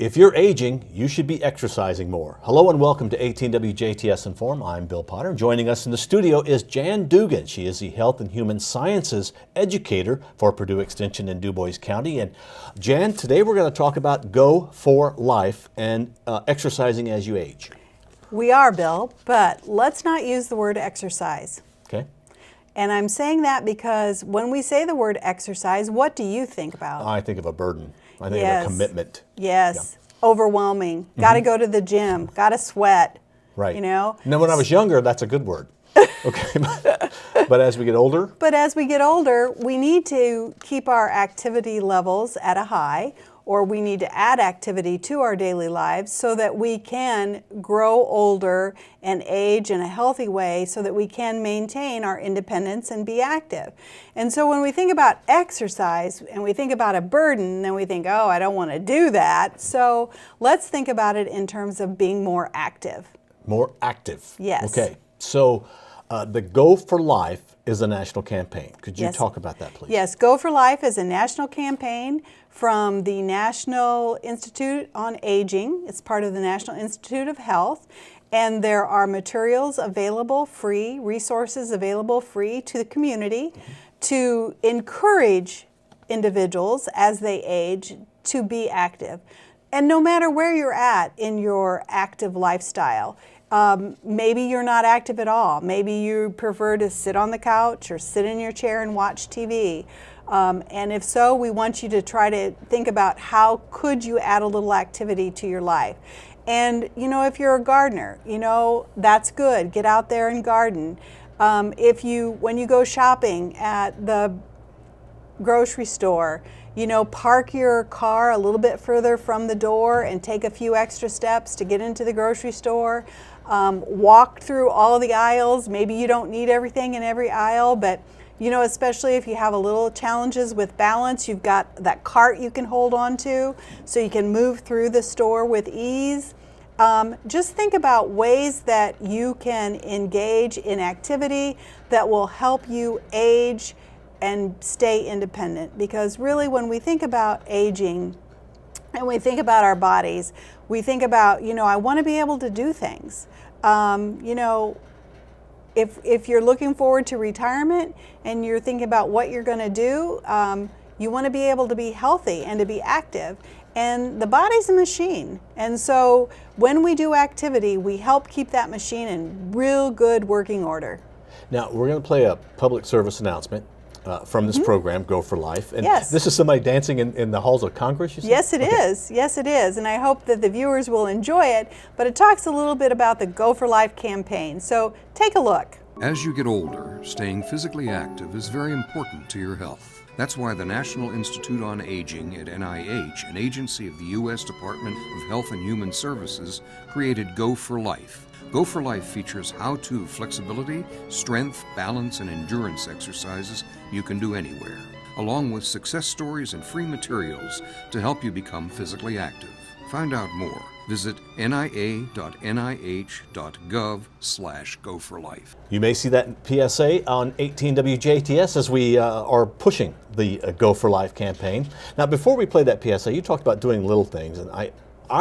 If you're aging, you should be exercising more. Hello and welcome to 18WJTS in.form. I'm Bill Potter. Joining us in the studio is Jan Dougan. She is the Health and Human Sciences Educator for Purdue Extension in DuBois County. And Jan, today we're going to talk about Go for Life and exercising as you age. We are, Bill, but let's not use the word exercise. Okay. And I'm saying that because when we say the word exercise, what do you think about? I think of a burden. I think of a commitment. Yes. Yeah. Overwhelming. Got to go to the gym. Got to sweat. Right. You know? And then when I was younger, that's a good word. Okay. But as we get older? But as we get older, we need to keep our activity levels at a high, or we need to add activity to our daily lives so that we can grow older and age in a healthy way so that we can maintain our independence and be active. And so when we think about exercise and we think about a burden, then we think, oh, I don't want to do that. So let's think about it in terms of being more active. More active. Yes. Okay. So the Go for Life is a national campaign. Could you talk about that, please? Yes, Go for Life is a national campaign from the National Institute on Aging. It's part of the National Institute of Health, and there are materials available free, resources available free to the community to encourage individuals as they age to be active. And no matter where you're at in your active lifestyle, maybe you're not active at all. Maybe you prefer to sit on the couch or sit in your chair and watch TV. And if so, we want you to try to think about how could you add a little activity to your life. And you know, if you're a gardener, you know, that's good. Get out there and garden. When you go shopping at the grocery store, you know, park your car a little bit further from the door and take a few extra steps to get into the grocery store. Walk through all the aisles. Maybe you don't need everything in every aisle, but you know, especially if you have a little challenges with balance, you've got that cart you can hold on to so you can move through the store with ease. Just think about ways that you can engage in activity that will help you age and stay independent. Because really, when we think about aging and we think about our bodies, we think about, you know, I want to be able to do things. You know, if you're looking forward to retirement and you're thinking about what you're going to do, you want to be able to be healthy and to be active. And the body's a machine. And so when we do activity, we help keep that machine in real good working order. Now, we're going to play a public service announcement from this program, Go for Life. And yes. This is somebody dancing in the halls of Congress, you said? Yes, it is. Yes, it is. And I hope that the viewers will enjoy it. But it talks a little bit about the Go for Life campaign. So take a look. As you get older, staying physically active is very important to your health. That's why the National Institute on Aging at NIH, an agency of the U.S. Department of Health and Human Services, created Go for Life. Go for Life features how-to flexibility, strength, balance, and endurance exercises you can do anywhere, along with success stories and free materials to help you become physically active. Find out more. Visit nia.nih.gov/go4life. You may see that PSA on 18WJTS as we are pushing the Go for Life campaign. Now, before we play that PSA, you talked about doing little things, and I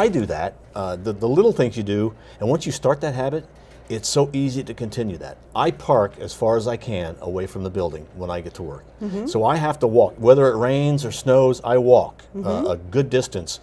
do that. The little things you do, and once you start that habit, it's so easy to continue that. I park as far as I can away from the building when I get to work. So I have to walk. Whether it rains or snows, I walk a good distance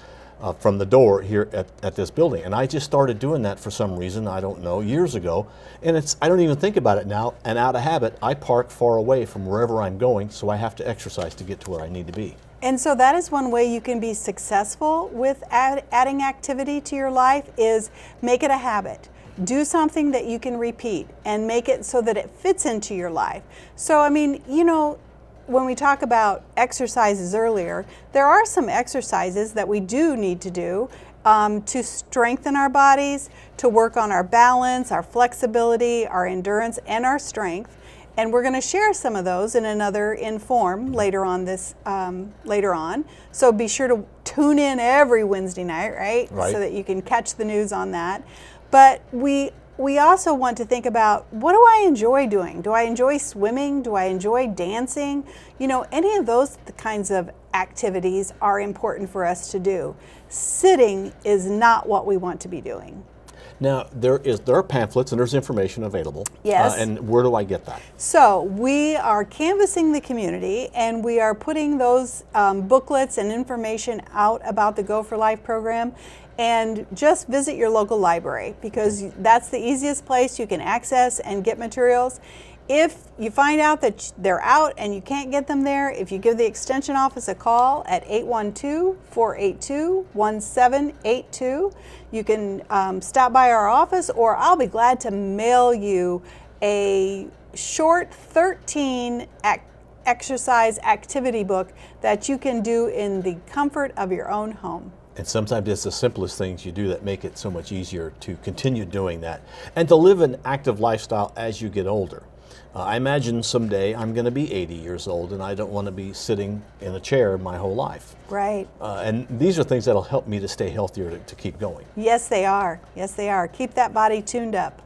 from the door here at this building. And I just started doing that for some reason, I don't know, years ago. And I don't even think about it now. And out of habit, I park far away from wherever I'm going, so I have to exercise to get to where I need to be. And so that is one way you can be successful with adding activity to your life, is make it a habit. Do something that you can repeat and make it so that it fits into your life. So, I mean, you know, when we talk about exercises earlier, there are some exercises that we do need to do to strengthen our bodies, to work on our balance, our flexibility, our endurance, and our strength. And we're going to share some of those in another in.form later on So be sure to tune in every Wednesday night, right? So that you can catch the news on that. But we also want to think about, what do I enjoy doing? Do I enjoy swimming? Do I enjoy dancing? You know, any of those kinds of activities are important for us to do. Sitting is not what we want to be doing. Now, there are pamphlets and there's information available. Yes. And where do I get that? So we are canvassing the community, and we are putting those booklets and information out about the Go for Life program. And just visit your local library, because that's the easiest place you can access and get materials. If you find out that they're out and you can't get them there, if you give the Extension office a call at 812-482-1782, you can stop by our office, or I'll be glad to mail you a short 13 exercise activity book that you can do in the comfort of your own home. And sometimes it's the simplest things you do that make it so much easier to continue doing that and to live an active lifestyle as you get older. I imagine someday I'm going to be 80 years old, and I don't want to be sitting in a chair my whole life. Right. And these are things that'll help me to stay healthier, to keep going. Yes, they are. Yes, they are. Keep that body tuned up.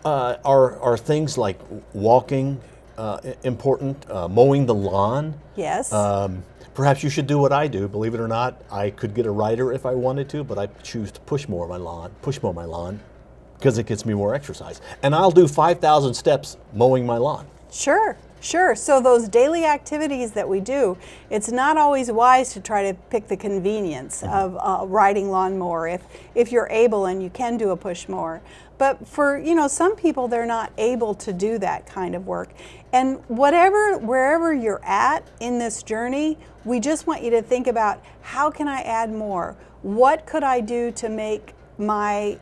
Are things like walking important? Mowing the lawn? Yes. Perhaps you should do what I do. Believe it or not, I could get a rider if I wanted to, but I choose to push mow my lawn, because it gets me more exercise. And I'll do 5,000 steps mowing my lawn. Sure, sure. So those daily activities that we do, it's not always wise to try to pick the convenience of riding lawnmower if you're able and you can do a push mower. But for some people, they're not able to do that kind of work. And wherever you're at in this journey, we just want you to think about, how can I add more? What could I do to make my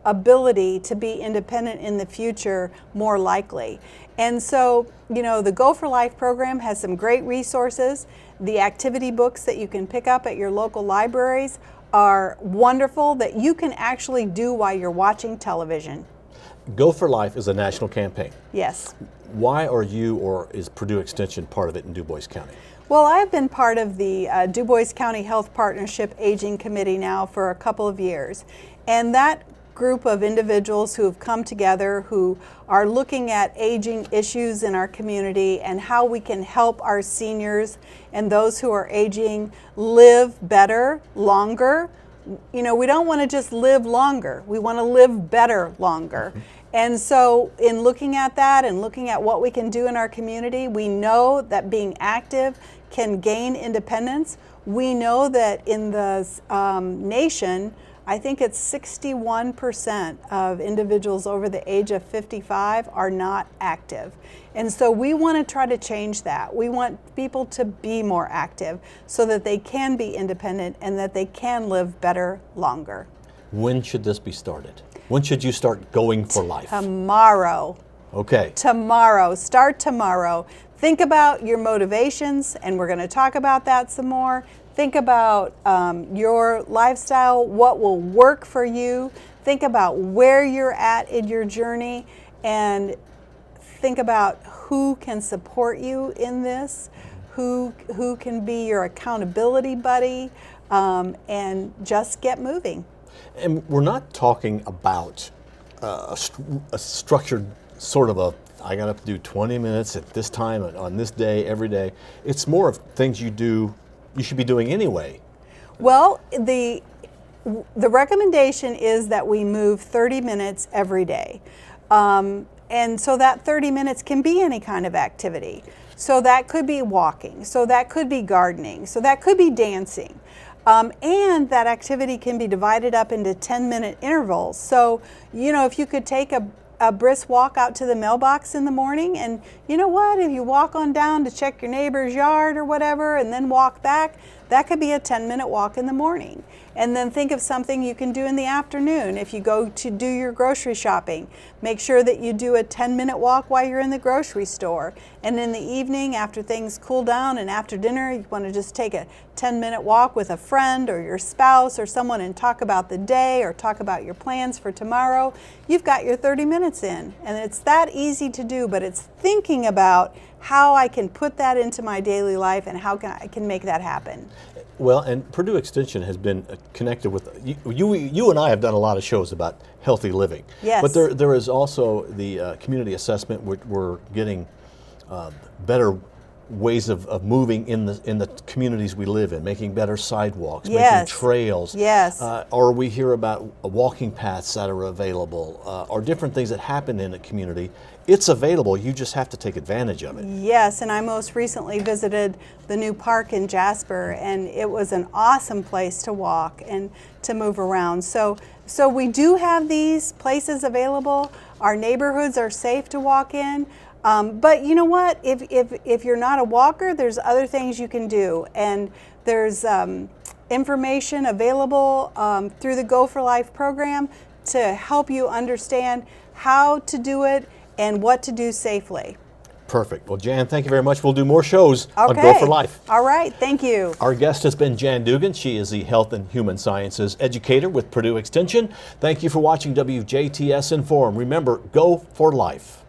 ability to be independent in the future more likely? And so, the Go for Life program has some great resources. The activity books that you can pick up at your local libraries are wonderful, that you can actually do while you're watching television. Go for Life is a national campaign. Yes. Why are you, or is Purdue Extension, part of it in Du Bois County? Well, I've been part of the Du Bois County Health Partnership Aging Committee now for a couple of years. And that group of individuals who have come together, who are looking at aging issues in our community and how we can help our seniors and those who are aging live better, longer. We don't want to just live longer. We want to live better longer. And so in looking at that and looking at what we can do in our community, we know that being active can gain independence. We know that in the nation, I think it's 61% of individuals over the age of 55 are not active. And so we want to try to change that. We want people to be more active so that they can be independent and that they can live better longer. When should this be started? When should you start going for life? Tomorrow. Okay. Tomorrow. Start tomorrow. Think about your motivations, and we're going to talk about that some more. Think about your lifestyle, what will work for you. Think about where you're at in your journey, and think about who can support you in this, who can be your accountability buddy, and just get moving. And we're not talking about a structured sort of I got to do 20 minutes at this time on this day, every day. It's more of things you should be doing anyway. Well, the recommendation is that we move 30 minutes every day. And so that 30 minutes can be any kind of activity. So that could be walking, so that could be gardening, so that could be dancing. And that activity can be divided up into 10-minute intervals. So, if you could take a brisk walk out to the mailbox in the morning, and you know what, if you walk on down to check your neighbor's yard or whatever and then walk back, that could be a 10-minute walk in the morning. And then think of something you can do in the afternoon. If you go to do your grocery shopping, make sure that you do a 10-minute walk while you're in the grocery store. And in the evening, after things cool down and after dinner, you want to just take a 10-minute walk with a friend or your spouse or someone and talk about the day or talk about your plans for tomorrow. You've got your 30 minutes in. And it's that easy to do, but it's thinking about how I can put that into my daily life and how I can make that happen. Well, and Purdue Extension has been connected with, you and I have done a lot of shows about healthy living. Yes. But there is also the community assessment. We're getting better ways of moving in the communities we live in, making better sidewalks, Yes. making trails. Yes. Or we hear about walking paths that are available, or different things that happen in a community. It's available. You just have to take advantage of it. Yes, and I most recently visited the new park in Jasper, and it was an awesome place to walk and to move around. So we do have these places available. Our neighborhoods are safe to walk in. But you know what? If you're not a walker, there's other things you can do, and there's information available through the Go for Life program to help you understand how to do it and what to do safely. Perfect. Well, Jan, thank you very much. We'll do more shows on Go for Life. All right. Thank you. Our guest has been Jan Dougan. She is the Health and Human Sciences educator with Purdue Extension. Thank you for watching WJTS Inform. Remember, Go for Life.